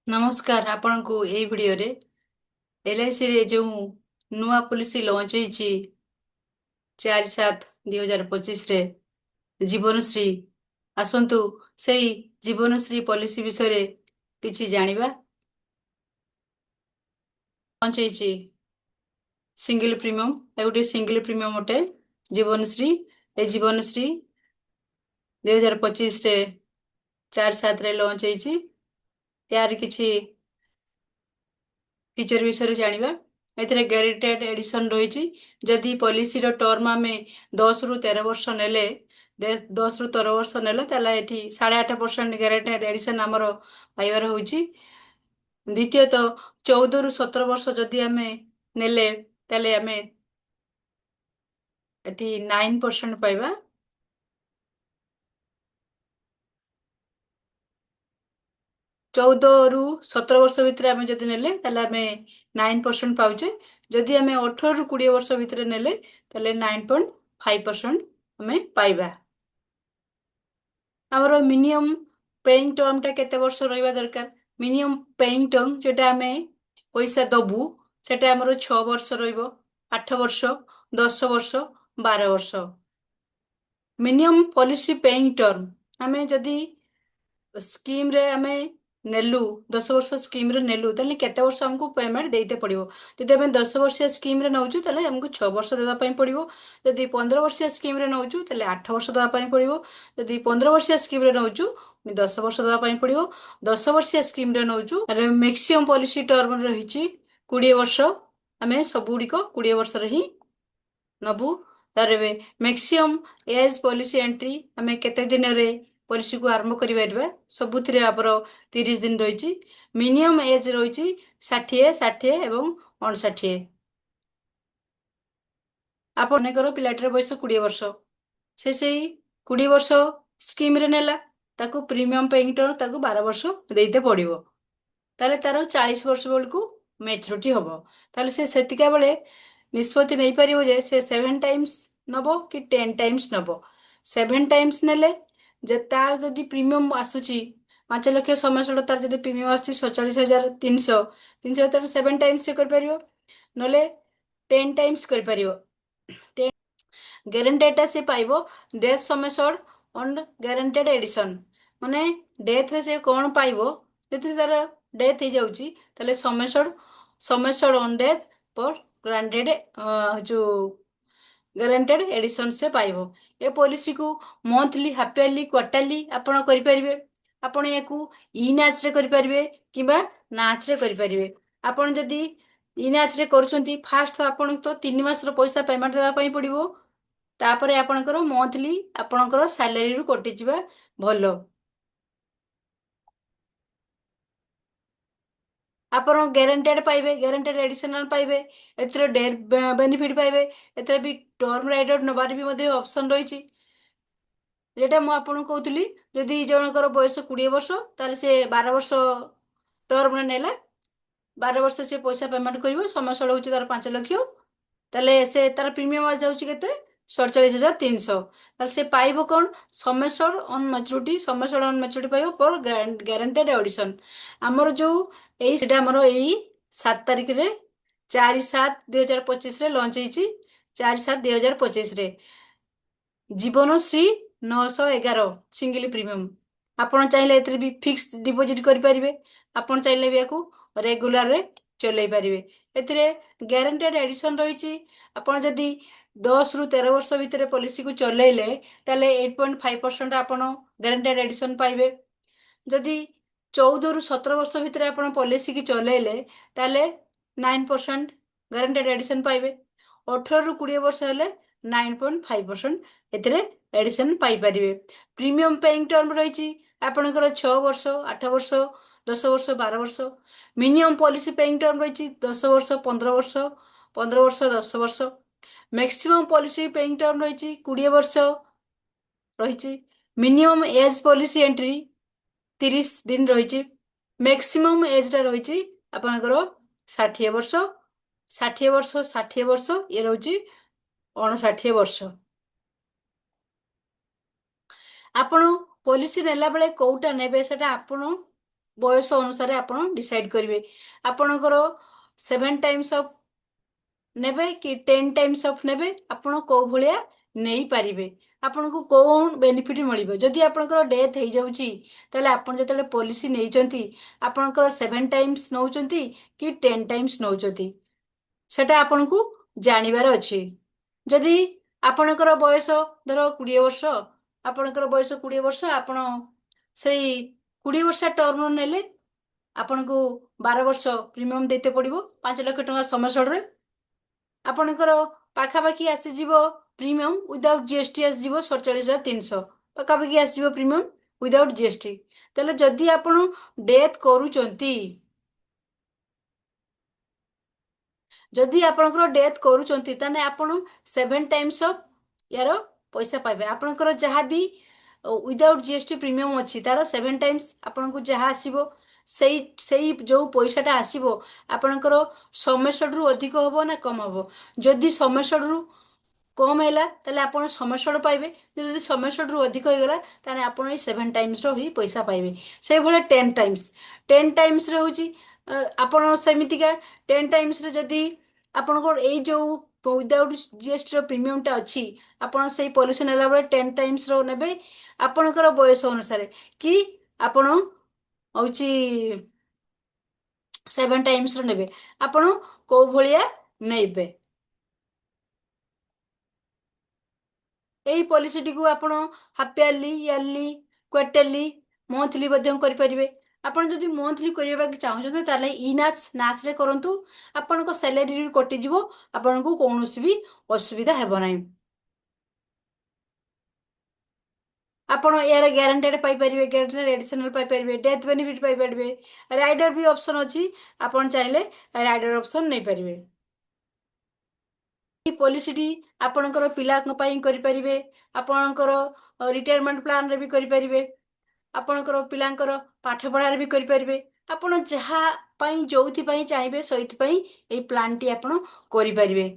नमस्कार आपण को एई वीडियो रे एलआईसी रे जो नुआ पॉलिसी लॉन्च होईची 4/7/2025 रे जीवनश्री आसंतु सेई जीवनश्री पॉलिसी विषय रे किछि जानिबा। लॉन्च होईची सिंगल प्रीमियम एगुटे सिंगल प्रीमियम मोटे जीवनश्री ए जीवनश्री 2025 रे 4/7 रे लॉन्च होईची। त्यार किछि फीचर विषय रे जानिबा। एथिरे ग्यारंटेड एडिशन रही जदि पॉलिसी रो टर्म आमे 10 ରୁ 13 वर्ष नेले 10 ରୁ 13 वर्ष नेले ताला एठी 8.5% ग्यारंटेड एडिशन हमरो पाइबार होची। द्वितीयतः 14 ରୁ 17 वर्ष जदि आमे नेले ताले आमे एठी 9% पाइबा। 14 ରୁ 17 वर्ष भितर आमे जदि नेले ताले आमे 9% पाउचे। जदि आमे 18 ରୁ 20 वर्ष भितर नेले ताले 9.5% आमे पाइबा। हमरो मिनिमम पेइंग टर्म टा केते वर्ष रहइबा दरकार। मिनिमम पेइंग टर्म जेटा आमे पैसा दबु सेटा हमरो 6 वर्ष रहइबो, 8 वर्ष, 10 वर्ष, 12 वर्ष। मिनिमम पॉलिसी पेइंग टर्म आमे जदि स्कीम रे आमे नेलु 10 वर्ष स्कीम रे नेलु ताले केते वर्ष हमको पेमेंट देते पड़िबो। जदि आमे 10 वर्षिया स्कीम रे नउचु ताले हमको 6 वर्ष देबा पई पड़िबो। जदि 15 वर्षिया स्कीम रे नउचु ताले 8 वर्ष देबा पई पड़िबो। जदि 15 वर्षिया स्कीम रे नउचु 10 वर्ष देबा पई पड़िबो। 10 वर्षिया स्कीम रे नउचु अरे मैक्सिमम पॉलिसी टर्म रहिछि 20 वर्ष। आमे सबुडी को 20 वर्ष रे ही नबु। तारे मैक्सिमम एज पॉलिसी एंट्री आमे केते दिन रे पॉलिसी को आरंभ करि परिबा सबुथिरे आपरो 30 दिन रहिछि। मिनिमम एज रहिछि 60 60 एवं 59। आपने करो पिलाटर बयस 20 वर्ष से सेही 20 वर्ष स्कीम रे नेला ताकू प्रीमियम पेइंग टर्म ताकू 12 वर्ष देते पड़िबो। ताले तारो 40 वर्ष बेलकू मैच्योरिटी हबो। ताले से सेतिका बेले निष्पत्ति नहीं पारिबो जे से 7 टाइम्स नबो कि 10 टाइम्स नबो। 7 टाइम्स नेले जे तार जदि प्रीमियम आसुची 5 लाख समय तार जदि प्रीमियम आसुची 47,300 300 तार 7 टाइम्स से कर परिबो नले 10 टाइम्स कर परिबो। ग्यारंटेड से पाइबो डेथ समय ऑन ग्यारंटेड एडिशन माने डेथ रे से कोन पाइबो जति तार डेथ हो जाउची तले समय ऑन डेथ पर ग्रांटेड जो ग्यारंटेड एडिशन से पाइबो। ए पॉलिसी को मंथली हाफ ईयरली क्वार्टरली आपण करि परिबे। आपण याकू ई नाच रे करि परिबे किबा नाच रे करि परिबे। आपण जदी ई नाच रे करूछंती फास्ट आपण तो 3 मास रो पैसा पेमेंट देबा पई पड़िबो। तापरे आपणकर मंथली आपणकर सैलरी रु कटि जिबा भलो। ଆପଣ ଗ୍ୟାରେଣ୍ଟେଡ୍ ପାଇବେ, ଗ୍ୟାରେଣ୍ଟେଡ୍ ଏଡିସନାଲ ପାଇବେ, ଏଥିରେ ଡେଥ୍ ବେନିଫିଟ୍ ପାଇବେ, ଏଥିରେ ବି ଟର୍ମ ରାଇଡର ନେବାର ବି ମଧ୍ୟ ଅପସନ୍ ରହିଛି। যেটা ମୁଁ ଆପଣଙ୍କୁ କହୁଥିଲି ଯଦି ଜଣଙ୍କର ବୟସ 20 ବର୍ଷ ତାହେଲେ ସେ 12 ବର୍ଷ ଟର୍ମରେ ନେଲା 12 ବର୍ଷ ସେ ପଇସା ପେମେଣ୍ଟ କରିବ। ସମୟ ସୀମା ହେଉଛି ତାର 5 ଲକ୍ଷ। ତାହେଲେ ସେ ତାର ପ୍ରିମିୟମ ଆସିଯାଉଛି କେତେ 47,300। ତାହେଲେ ସେ ପାଇବ କଣ ସମେସର ଅନ୍ ମ୍ୟାଚୁରିଟି ସମେସର ଅନ୍ ମ୍ୟାଚୁରିଟି ପାଇବ ଫର ଗ୍ୟାରେଣ୍ଟେଡ ଅଡିସନ। ଆମର ଯୋଉ ଏଇ ସେଟା ଆମର ଏଇ 7 ତାରିଖରେ 4/7/2025 ରେ ଲଞ୍ଚ ହେଇଛି। 4/7/2025 ରେ जीवनश्री 911 सिंगल प्रीमियम। आपण चाहिले एथरे भी फिक्स डिपॉजिट करि परिबे। आपण चाहिले भी याकू रेगुलर रे चलै परिबे। एथरे ग्यारंटेड एडिशन रहिछि। आपण जदी 10 ରୁ 13 वर्ष भितर पॉलिसी को चलैले ताले 8.5% आपण ग्यारंटेड एडिशन पाइबे। जदी 14 ରୁ 17 वर्ष भितर आपण पॉलिसी की चलैले ताले 9% ग्यारंटेड एडिशन पाइबे। 18 ରୁ 20 वर्ष हेले 9.5% एथिरे एडिशन पाई परिबे। प्रीमियम पेइंग टर्म रहिछि आपणकर 6 वर्ष 8 वर्ष 10 वर्ष 12 वर्ष। मिनिमम पॉलिसी पेइंग टर्म रहिछि 10 वर्ष 15 वर्ष 15 वर्ष 10 वर्ष। मैक्सिमम पॉलिसी पेइंग टर्म रहिछि 20 वर्ष रहिछि। मिनिमम एज पॉलिसी एंट्री 30 दिन रहिछि। मैक्सिमम एज टा रहिछि आपणकर 60 वर्ष 60 वर्ष 60 वर्ष ये रहुछि 59 वर्ष। आपण पॉलिसी नेला बेले कोउटा नेबे सेटा आपण ବୟସ ଅନୁସାରେ ଆପଣ ଡିସାଇଡ୍ କରିବେ ଆପଣଙ୍କର 7 ଟାଇମ୍ସ ଅଫ୍ ନେବେ କି 10 ଟାଇମ୍ସ ଅଫ୍ ନେବେ, ଆପଣ କୋଉ ଭଳିଆ ନେଇପାରିବେ, ଆପଣଙ୍କୁ କୋଉ ବେନିଫିଟ୍ ମିଳିବ। ଯଦି ଆପଣଙ୍କର ଡେଥ୍ ହେଇଯାଉଛି ତାହେଲେ ଆପଣ ଯେତେବେଳେ ପଲିସି ନେଇଛନ୍ତି ଆପଣଙ୍କର 7 ଟାଇମ୍ସ ନେଉଛନ୍ତି କି 10 ଟାଇମ୍ସ ନେଉଛନ୍ତି ସେଟା ଆପଣଙ୍କୁ ଜାଣିବାର ଅଛି। ଯଦି ଆପଣଙ୍କର ବୟସ ଧର 20 ବର୍ଷ, ଆପଣଙ୍କର ବୟସ 20 ବର୍ଷ, ଆପଣ ସେଇ 20 ବର୍ଷ ଟର୍ମ ନେଲେ ଆପଣଙ୍କୁ 12 ବର୍ଷ ପ୍ରିମିୟମ ଦେଇତେ ପଡ଼ିବ 5 ଲକ୍ଷ ଟଙ୍କା ସମୟସଡ଼ରେ। ଆପଣଙ୍କର ପାଖାପାଖି ଆସିଯିବ ପ୍ରିମିୟମ ୱିଦାଉଟ୍ ଜିଏସଟି ଆସିଯିବ 47,300 ପାଖାପାଖି ଆସିଯିବ ପ୍ରିମିୟମ ୱିଦାଉଟ୍ ଜିଏସଟି। ତାହେଲେ ଯଦି ଆପଣ ଡେଥ୍ କରୁଛନ୍ତି, ଯଦି ଆପଣଙ୍କର ଡେଥ୍ କରୁଛନ୍ତି ତାହେଲେ ଆପଣ 7 ଟାଇମ୍ସ ଅଫ୍ ୟାର ପଇସା ପାଇବେ। ଆପଣଙ୍କର ଯାହା ବି ୱିଦାଉଟ୍ ଜିଏସଟି ପ୍ରିମିୟମ ଅଛି ତାର 7 ଟାଇମ୍ସ ଆପଣଙ୍କୁ ଯାହା ଆସିବ ସେଇ ସେଇ ଯୋଉ ପଇସାଟା ଆସିବ ଆପଣଙ୍କର ସମେସଡ଼ରୁ ଅଧିକ ହବ ନା କମ ହବ। ଯଦି ସମେସଡ଼ରୁ କମ ହେଲା ତାହେଲେ ଆପଣ ସମେସଡ଼ ପାଇବେ, ଯଦି ସମେସଡ଼ରୁ ଅଧିକ ହେଇଗଲା ତାହେଲେ ଆପଣ ଏଇ 7 ଟାଇମ୍ସର ହିଁ ପଇସା ପାଇବେ। ସେଇଭଳିଆ 10 ଟାଇମ୍ସ, 10 ଟାଇମ୍ସରେ ହେଉଛି ଆପଣ ସେମିତିକା 10 ଟାଇମ୍ସରେ ଯଦି ଆପଣଙ୍କର ଏଇ ଯୋଉ ୱିଦାଉଟ୍ ଜିଏସଟିର ପ୍ରିମିୟମଟା ଅଛି ଆପଣ ସେଇ ପଲିସି ନେଲା ବେଳେ 10 ଟାଇମ୍ସର ନେବେ ଆପଣଙ୍କର ବୟସ ଅନୁସାରେ, କି ଆପଣ ହେଉଛି 7 ଟାଇମ୍ସର ନେବେ, ଆପଣ କୋଉ ଭଳିଆ ନେବେ। ଏହି ପଲିସିଟିକୁ ଆପଣ half early, early, quarterly, monthly ମଧ୍ୟ କରିପାରିବେ। ଆପଣ ଯଦି ମନ୍ଥଲି କରିବାକୁ ଚାହୁଁଛନ୍ତି ତାହେଲେ ନାଚରେ କରନ୍ତୁ, ଆପଣଙ୍କ ସାଲାରୀରୁ କଟିଯିବ, ଆପଣଙ୍କୁ କୌଣସି ବି ଅସୁବିଧା ହେବ ନାହିଁ। ଆପଣ ଏହାର ଗ୍ୟାରେଣ୍ଟେଡ୍ ପାଇପାରିବେ, ଗ୍ୟାରେଣ୍ଟେଡ୍ ଏଡିସନାଲ ପାଇପାରିବେ, ଡେଥ୍ ବେନିଫିଟ୍ ପାଇପାରିବେ, ରାଇଡର ବି ଅପସନ୍ ଅଛି, ଆପଣ ଚାହିଁଲେ ରାଇଡର ଅପସନ୍ ନେଇପାରିବେ। ଏହି ପଲିସିଟି ଆପଣଙ୍କର ପିଲାଙ୍କ ପାଇଁ କରିପାରିବେ, ଆପଣଙ୍କର ରିଟାୟାରମେଣ୍ଟ ପ୍ଲାନରେ ବି କରିପାରିବେ, ଆପଣଙ୍କର ପିଲାଙ୍କର ପାଠ ପଢ଼ାରେ ବି କରିପାରିବେ। ଆପଣ ଯାହା ପାଇଁ ଯୋଉଥିପାଇଁ ଚାହିଁବେ ସେଇଥିପାଇଁ ଏଇ ପ୍ଲାନ୍ଟି ଆପଣ କରିପାରିବେ।